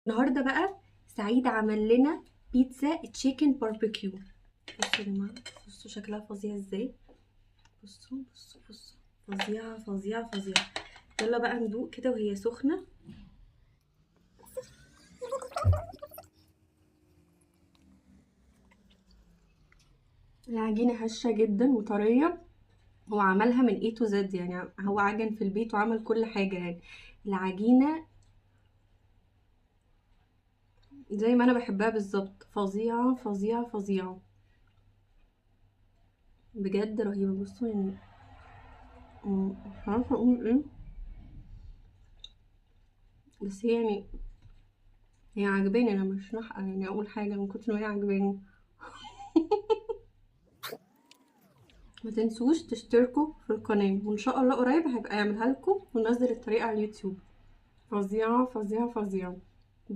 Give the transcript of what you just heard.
النهارده بقى سعيد عمل لنا بيتزا تشيكن باربيكيو. بصوا يا جماعه، بصوا شكلها فظيع ازاي. بصوا بصوا بصوا، فظيعه فظيعه فظيعه. يلا بقى ندوق كده وهي سخنه. العجينه هشه جدا وطريه. هو عملها من A to Z، يعني هو عجن في البيت وعمل كل حاجه. يعني العجينه زي ما انا بحبها بالظبط، فظيعه فظيعه فظيعه بجد، رهيبه. بصوا يعني مش عارفه اقول ايه، بس هي يعني هي عجباني. انا مش لاحقه يعني اقول حاجه من كتر ما هي عجباني. ما تنسوش تشتركوا في القناه، وان شاء الله قريب هيبقى يعملها لكم وننزل الطريقه على اليوتيوب. فظيعه فظيعه فظيعه.